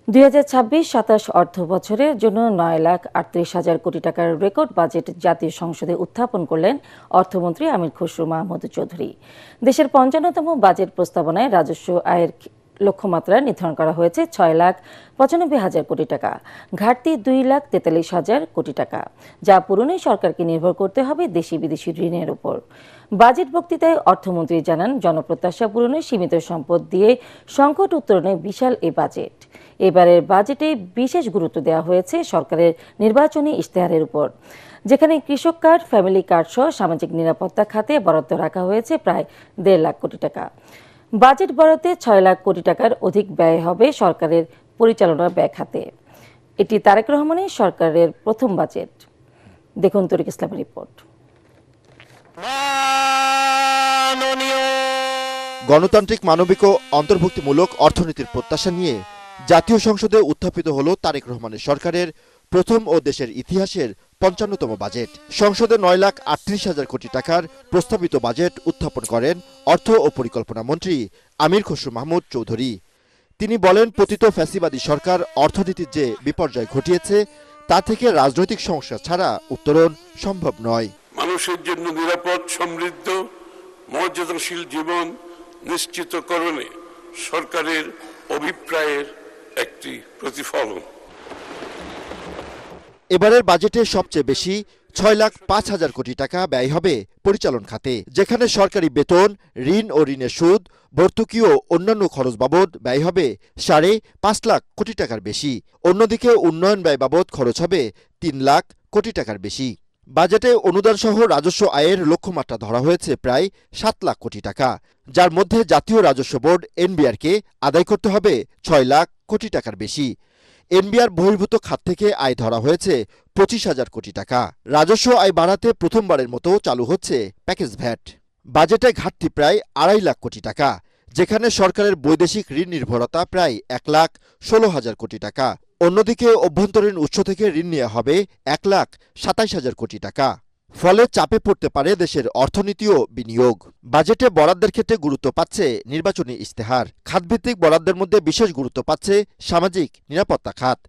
2026-27 অর্থ বছরের জন্য 9,38,000 কোটি টাকার রেকর্ড বাজেট জাতীয় সংসদে উত্থাপন করলেন অর্থমন্ত্রী আমির খসরু মাহমুদ চৌধুরী। দেশের 55তম বাজেট প্রস্তাবনায় রাজস্ব আয়ের লক্ষ্যমাত্রা নির্ধারণ করা হয়েছে 6,95,000 কোটি টাকা, ঘাটতি 2,43,000 কোটি টাকা, যা পূরণে সরকারকে নির্ভর করতে হবে দেশি বিদেশি ঋণের উপর। বাজেট বক্তৃতায় অর্থমন্ত্রী জানান, জনপ্রত্যাশা পূরণে সীমিত সম্পদ দিয়ে সংকট উত্তরণে বিশাল এই বাজেট। এবারের বাজেটে বিশেষ গুরুত্ব দেওয়া হয়েছে সরকারের নির্বাচনী ইশতেহারের উপর, যেখানে কৃষক কার্ড, ফ্যামিলি কার্ড সহ সামাজিক নিরাপত্তা খাতে বরাদ্দ রাখা হয়েছে প্রায় 1.5 লাখ কোটি টাকা। বাজেট বরাদ্দে 6 লাখ কোটি টাকার অধিক ব্যয় হবে সরকারের পরিচালনা ব্যয় খাতে। এটি তারেক রহমানের সরকারের প্রথম বাজেট। দেখুন তরিক ইসলামের রিপোর্ট। গণতান্ত্রিক, মানবিক ও অন্তর্ভুক্তিমূলক অর্থনীতির প্রত্যাশা নিয়ে জাতীয় সংসদে উত্থাপিত হল তারেক রহমানের সরকারের প্রথম ও দেশের ইতিহাসের 55তম বাজেট। সংসদে 9,38,000 কোটি টাকার প্রস্তাবিত বাজেট উত্থাপন করেন অর্থ ও পরিকল্পনা মন্ত্রী আমির খসরু মাহমুদ চৌধুরী। তিনি বলেন, পতিত ফ্যাসিবাদী সরকার অর্থনীতির যে বিপর্যয় ঘটিয়েছে তা থেকে রাজনৈতিক সমস্যা ছাড়া উত্তরণ সম্ভব নয়। মানুষের জন্য নিরাপদ, সমৃদ্ধ, মর্যাদাশীল জীবন নিশ্চিতকরণে সরকারের অভিপ্রায়ের একটি প্রতিফলন। এবারের বাজেটে সবচেয়ে বেশি 6,05,000 কোটি টাকা ব্যয় হবে পরিচালন খাতে, যেখানে সরকারি বেতন, ঋণ ও ঋণের সুদ, ভর্তুকি ও অন্যান্য খরচ বাবদ ব্যয় হবে 5.5 লাখ কোটি টাকার বেশি। অন্যদিকে উন্নয়ন ব্যয় বাবদ খরচ হবে 3 লাখ কোটি টাকার বেশি। বাজেটে অনুদান সহ রাজস্ব আয়ের লক্ষ্যমাত্রা ধরা হয়েছে প্রায় 7 লাখ কোটি টাকা, যার মধ্যে জাতীয় রাজস্ব বোর্ড এনবিআরকে আদায় করতে হবে 6 লাখ কোটি টাকার বেশি। এনবিআর বহির্ভূত খাত থেকে আয় ধরা হয়েছে 25,000 কোটি টাকা। রাজস্ব আয় বাড়াতে প্রথমবারের মতো চালু হচ্ছে প্যাকেজ ভ্যাট। বাজেটে ঘাটতি প্রায় 2.5 লাখ কোটি টাকা, যেখানে সরকারের বৈদেশিক ঋণ নির্ভরতা প্রায় 1,16,000 কোটি টাকা। অন্যদিকে অভ্যন্তরীণ উৎস থেকে ঋণ নেওয়া হবে 1,27,000 কোটি টাকা। ফলে চাপে পড়তে পারে দেশের অর্থনীতি ও বিনিয়োগ। বাজেটে বরাদ্দের ক্ষেত্রে গুরুত্ব পাচ্ছে নির্বাচনী ইশতেহার। খাতভিত্তিক বরাদ্দের মধ্যে বিশেষ গুরুত্ব পাচ্ছে সামাজিক নিরাপত্তা খাত।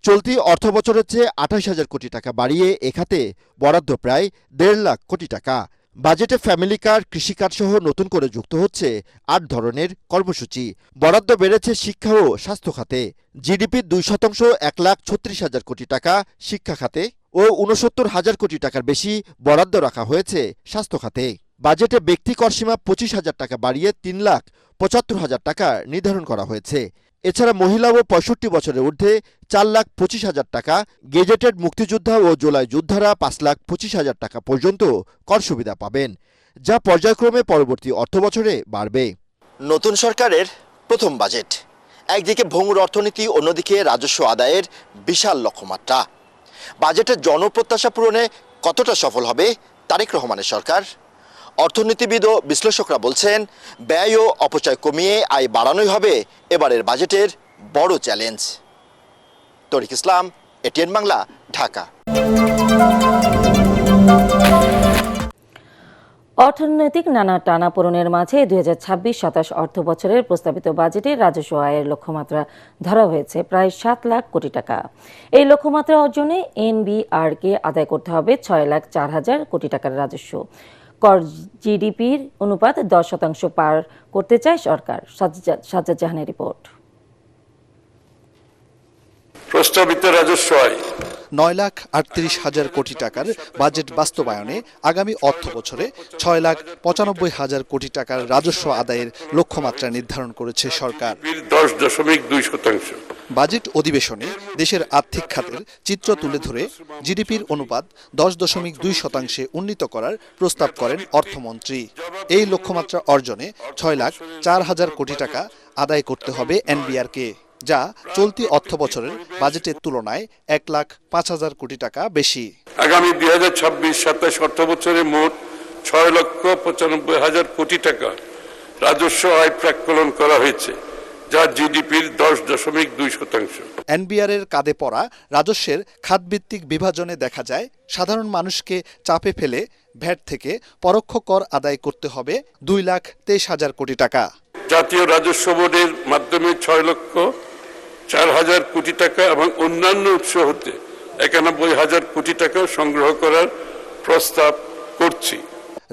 চলতি অর্থ বছরের চেয়ে 28,000 কোটি টাকা বাড়িয়ে এ খাতে বরাদ্দ প্রায় 1.5 লাখ কোটি টাকা। বাজেটে ফ্যামিলি কার্ড, কৃষি কার্ড সহ নতুন করে যুক্ত হচ্ছে 8 ধরনের কর্মসূচি। বরাদ্দ বেড়েছে শিক্ষা ও স্বাস্থ্য খাতে। জিডিপির 2% 1,36,000 কোটি টাকা শিক্ষা খাতে ও 69,000 কোটি টাকার বেশি বরাদ্দ রাখা হয়েছে স্বাস্থ্য খাতে। বাজেটে ব্যক্তি কর সীমা 25,000 টাকা বাড়িয়ে 3,75,000 টাকা নির্ধারণ করা হয়েছে। এছাড়া মহিলা ও 65 বছরের ঊর্ধ্বে 4,25,000 টাকা, গেজেটেড মুক্তিযোদ্ধা ও জুলাই যোদ্ধারা 5,25,000 টাকা পর্যন্ত কর সুবিধা পাবেন, যা পর্যায়ক্রমে পরবর্তী অর্থবছরে বাড়বে। নতুন সরকারের প্রথম বাজেট, একদিকে ভঙ্গুর অর্থনীতি, অন্যদিকে রাজস্ব আদায়ের বিশাল লক্ষ্যমাত্রা। বাজেটের জনপ্রত্যাশা পূরণে কতটা সফল হবে তারেক রহমানের সরকার? অর্থনীতিবিদ ও বিশ্লেষকরা বলছেন, ব্যয় ও অপচয় কমিয়ে আয় বাড়ানোই হবে এবারের বাজেটের বড় চ্যালেঞ্জ। তরিক ইসলাম, এটিএন বাংলা, ঢাকা। অর্থনৈতিক নানা টানাপোড়েনের মাঝে 2026-27 অর্থ বছরের প্রস্তাবিত বাজেটে রাজস্ব আয়ের লক্ষ্যমাত্রা ধরা হয়েছে প্রায় 7 লাখ কোটি টাকা। এই লক্ষ্যমাত্রা অর্জনে এনবিআরকে আদায় করতে হবে 6,04,000 কোটি টাকার রাজস্ব। কর জিডিপির অনুপাত 10% পার করতে চায় সরকার। সাজ্জাদ জাহানের রিপোর্ট। প্রস্তাবিত রাজস্ব আয় 9,38,000 কোটি টাকার বাজেট বাস্তবায়নে আগামী অর্থ বছরে 6,95,000 কোটি টাকার রাজস্ব আদায়ের লক্ষ্যমাত্রা নির্ধারণ করেছে সরকার। 10.2%। বাজেট অধিবেশনে দেশের আর্থিক খাতের চিত্র তুলে ধরে জিডিপির অনুপাত 10.2% উন্নীত করার প্রস্তাব করেন অর্থমন্ত্রী। এই লক্ষ্যমাত্রা অর্জনে 6,04,000 কোটি টাকা আদায় করতে হবে এনবিআরকে, যা চলতি অর্থ বছরের বাজেটের তুলনায় 1,05,000 কোটি টাকা বেশি। আগামী 2026-27 অর্থ বছরে মোট 6,95,000 কোটি টাকা রাজস্ব আয় প্রাক্কলন করা হয়েছে, যা জিডিপির 10.2%। এনবিআর এর কাঁধে পড়া রাজস্বের খাতভিত্তিক বিভাজনে দেখা যায়, সাধারণ মানুষকে চাপে ফেলে ভ্যাট থেকে পরোক্ষ কর আদায় করতে হবে 2,23,000 কোটি টাকা। জাতীয় রাজস্ব বোর্ডের মাধ্যমে 6,00,000 4,000 কোটি টাকা এবং অন্যান্য উৎস হতে 91,000 কোটি টাকা সংগ্রহ করার প্রস্তাব করছি।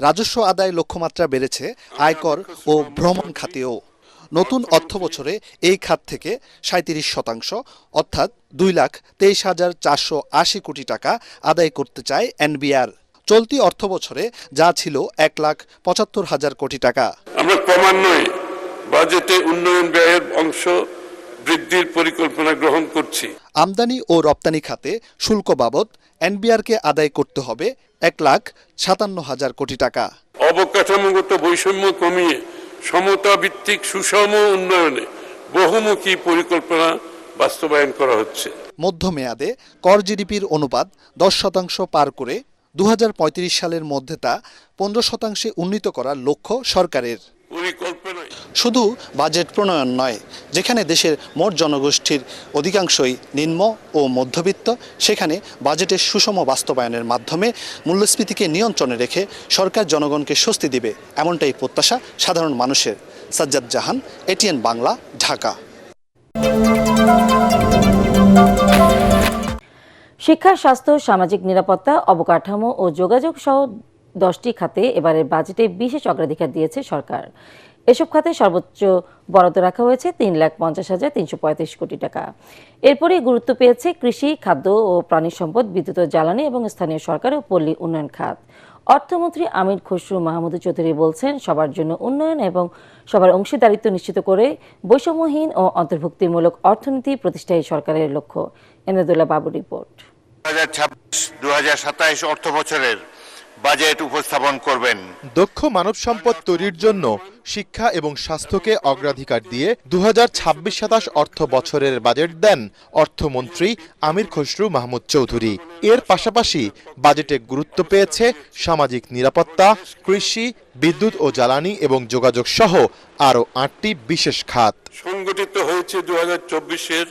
রাজস্ব আদায় লক্ষ্যমাত্রা বেড়েছে আয়কর ও ভ্রমণ খাতেও। নতুন অর্থ বছরে এই খাত থেকে 37% অর্থাৎ 2,23,480 কোটি টাকা আদায় করতে চায় এনবিআর। চলতি অর্থ বছরে যা ছিল 1,75,000 কোটি টাকা। আমরা ক্রমান্বয়ে বাজেটে উন্নয়ন ব্যয়ের অংশ বৃদ্ধির পরিকল্পনা গ্রহণ করছি। আমদানি ও রপ্তানি খাতে শুল্ক বাবদ এনবিআরকে আদায় করতে হবে 1,57,000 কোটি টাকা। অবকাঠামোগত বৈষম্য কমিয়ে সমতা ভিত্তিক সুষম উন্নয়নে বহুমুখী পরিকল্পনা বাস্তবায়ন করা হচ্ছে। মধ্যমেয়াদে কর জিডিপির অনুপাত 10% পার করে 2035 সালের মধ্যে তা 15% উন্নীত করার লক্ষ্য সরকারের। পরিকল্পনায় শুধু বাজেট প্রণয়ন নয়, যেখানে দেশের মোট জনগোষ্ঠীর অধিকাংশই নিম্ন ও মধ্যবিত্ত, সেখানে বাজেটের সুষম বাস্তবায়নের মাধ্যমে মূল্যস্ফীতিকে নিয়ন্ত্রণে রেখে সরকার জনগণকে স্বস্তি দিবে, এমনটাই প্রত্যাশা সাধারণ মানুষের। সাজ্জাদ জাহান, এটিএন বাংলা, ঢাকা। শিক্ষা, স্বাস্থ্য, সামাজিক নিরাপত্তা, অবকাঠামো ও যোগাযোগ সহ 10টি খাতে এবারের বাজেটে বিশেষ অগ্রাধিকার দিয়েছে সরকার। এসব খাতে সর্বোচ্চ বরাদ্দ রাখা হয়েছে 3,50,335 কোটি টাকা। এরপরই গুরুত্ব পেয়েছে কৃষি, খাদ্য ও প্রাণী সম্পদ, বিদ্যুৎ ও জ্বালানি এবং স্থানীয় সরকার ও পল্লী উন্নয়ন খাত। অর্থমন্ত্রী আমির খসরু মাহমুদ চৌধুরী বলছেন, সবার জন্য উন্নয়ন এবং সবার অংশীদারিত্ব নিশ্চিত করে বৈষম্যহীন ও অন্তর্ভুক্তিমূলক অর্থনীতি প্রতিষ্ঠাই সরকারের লক্ষ্য। এনাদুল্লাহ বাবুর রিপোর্ট। 2026-2027 অর্থ বছরের বাজেট উপস্থাপন করবেন। দক্ষ মানব সম্পদ তৈরির জন্য শিক্ষা এবং স্বাস্থ্যকে অগ্রাধিকার দিয়ে 2026-27 অর্থ বছরের বাজেট দেন অর্থমন্ত্রী আমির খসরু মাহমুদ চৌধুরী। এর পাশাপাশি বাজেটে গুরুত্ব পেয়েছে সামাজিক নিরাপত্তা, কৃষি, বিদ্যুৎ ও জ্বালানি এবং যোগাযোগ সহ আরও 8টি বিশেষ খাত। সংগঠিত হয়েছে 2024-এর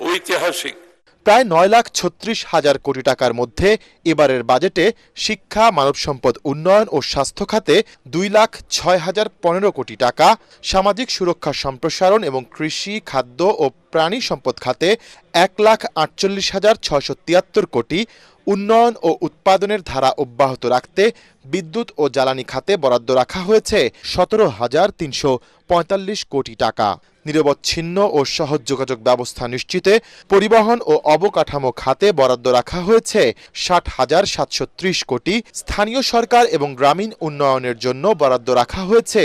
ঐতিহাসিক প্রায় 9,36,000 কোটি টাকার মধ্যে এবারের বাজেটে শিক্ষা, মানব সম্পদ উন্নয়ন ও স্বাস্থ্য খাতে 2,06,015 কোটি টাকা, সামাজিক সুরক্ষা সম্প্রসারণ এবং কৃষি, খাদ্য ও প্রাণী সম্পদ খাতে 1,48,673 কোটি, উন্নয়ন ও উৎপাদনের ধারা অব্যাহত রাখতে বিদ্যুৎ ও জ্বালানি খাতে বরাদ্দ রাখা হয়েছে 17,345 কোটি টাকা। নিরবচ্ছিন্ন ও সহজ যোগাযোগ ব্যবস্থা নিশ্চিতে পরিবহন ও অবকাঠামো খাতে বরাদ্দ রাখা হয়েছে 60,730 কোটি, স্থানীয় সরকার এবং গ্রামীণ উন্নয়নের জন্য বরাদ্দ রাখা হয়েছে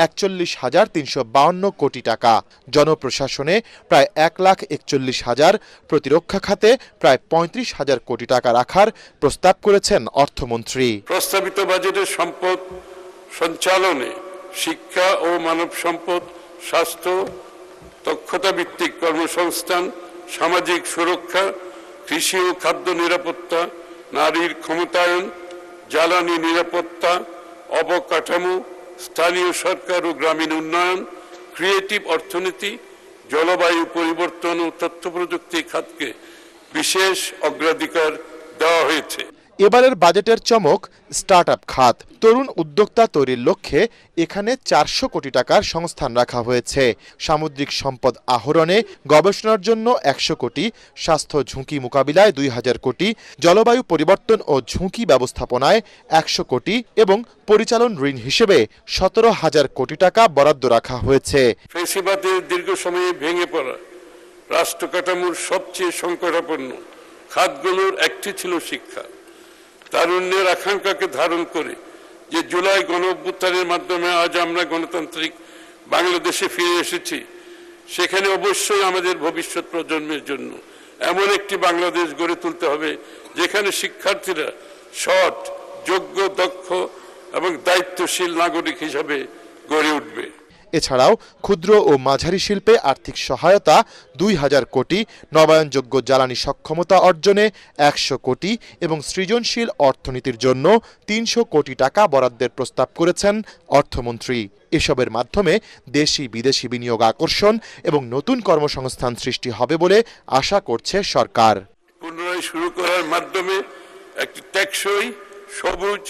41,352 কোটি টাকা। জনপ্রশাসনে প্রায় 1,41,000, প্রতিরক্ষা খাতে প্রায় 35,000 কোটি টাকা রাখার প্রস্তাব করেছেন অর্থমন্ত্রী। প্রস্তাবিত বাজেটের সম্পদ সঞ্চালনে শিক্ষা ও মানব সম্পদ, স্বাস্থ্য, দক্ষতা ভিত্তিক কর্মসংস্থান, সামাজিক সুরক্ষা, কৃষি ও খাদ্য নিরাপত্তা, নারীর ক্ষমতায়ন, জ্বালানি নিরাপত্তা, অবকাঠামো, স্থানীয় সরকার ও গ্রামীণ উন্নয়ন, ক্রিয়েটিভ অর্থনীতি, জলবায়ু পরিবর্তন ও তথ্য প্রযুক্তি খাতকে বিশেষ অগ্রাধিকার দেওয়া হয়েছে। এবারের বাজেটের চমক স্টার্টআপ খাত। তরুণ উদ্যোক্তা তৈরির লক্ষ্যে এখানে 400 কোটি টাকার সংস্থান রাখা হয়েছে। সামুদ্রিক সম্পদ আহরণে গবেষণার জন্য 100 কোটি, স্বাস্থ্য ঝুঁকি মোকাবিলায় 2,000 কোটি, জলবায়ু পরিবর্তন ও ঝুঁকি ব্যবস্থাপনায় 100 কোটি এবং পরিচালন ঋণ হিসেবে 17,000 কোটি টাকা বরাদ্দ রাখা হয়েছে। ফ্যাসিবাদের দীর্ঘ সময়ে ভেঙে পড়া রাষ্ট্র কাঠামোর সবচেয়ে সংকটাপন্ন খাতগুলোর একটি ছিল শিক্ষা। তারুণ্যের আকাঙ্ক্ষাকে ধারণ করে যে জুলাই গণঅভ্যুত্থানের মাধ্যমে আজ আমরা গণতান্ত্রিক বাংলাদেশে ফিরে এসেছি, সেখানে অবশ্যই আমাদের ভবিষ্যৎ প্রজন্মের জন্য এমন একটি বাংলাদেশ গড়ে তুলতে হবে যেখানে শিক্ষার্থীরা সৎ, যোগ্য, দক্ষ এবং দায়িত্বশীল নাগরিক হিসাবে গড়ে উঠবে। এছাড়াও ক্ষুদ্র ও মাঝারি শিল্পে আর্থিক সহায়তা 2,000 কোটি, নবায়নযোগ্য জ্বালানি সক্ষমতা অর্জনে 100 কোটি এবং সৃজনশীল অর্থনীতির জন্য 300 কোটি টাকা বরাদ্দের প্রস্তাব করেছেন অর্থমন্ত্রী। এসবের মাধ্যমে দেশি বিদেশি বিনিয়োগ আকর্ষণ এবং নতুন কর্মসংস্থান সৃষ্টি হবে বলে আশা করছে সরকার। পুনরায় শুরু করার মাধ্যমে একটি টেকসই সবুজ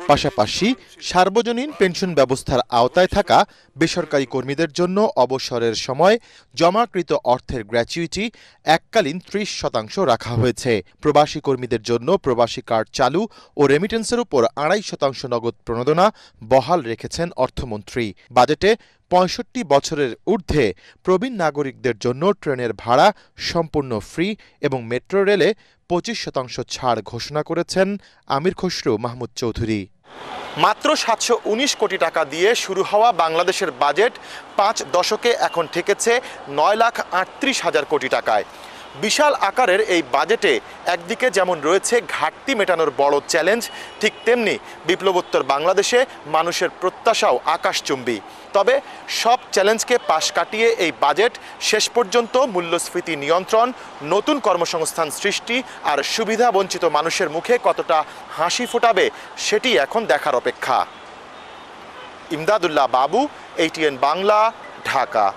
পাশাপাশি সার্বজনীন পেনশন ব্যবস্থার আওতায় থাকা বেসরকারি কর্মীদের জন্য অবসরের সময় জমাকৃত অর্থের গ্র্যাচুইটি এককালীন 30% রাখা হয়েছে। প্রবাসী কর্মীদের জন্য প্রবাসী কার্ড চালু ও রেমিটেন্সের উপর 2.5% নগদ প্রণোদনা বহাল রেখেছেন অর্থমন্ত্রী। বাজেটে 65 বছরের ঊর্ধ্বে প্রবীণ নাগরিকদের জন্য ট্রেনের ভাড়া সম্পূর্ণ ফ্রি এবং মেট্রো রেলে 25% ছাড় ঘোষণা করেছেন আমির খসরু মাহমুদ চৌধুরী। মাত্র 719 কোটি টাকা দিয়ে শুরু হওয়া বাংলাদেশের বাজেট 5 দশকে এখন ঠেকেছে 9,38,000 কোটি টাকায়। বিশাল আকারের এই বাজেটে একদিকে যেমন রয়েছে ঘাটতি মেটানোর বড় চ্যালেঞ্জ, ঠিক তেমনি বিপ্লবোত্তর বাংলাদেশে মানুষের প্রত্যাশাও আকাশচুম্বী। তবে সব চ্যালেঞ্জকে পাশ কাটিয়ে এই বাজেট শেষ পর্যন্ত মূল্যস্ফীতি নিয়ন্ত্রণ, নতুন কর্মসংস্থান সৃষ্টি আর সুবিধা বঞ্চিত মানুষের মুখে কতটা হাসি ফোটাবে সেটি এখন দেখার অপেক্ষা। ইমদাদুল্লাহ বাবু, ATN বাংলা, ঢাকা।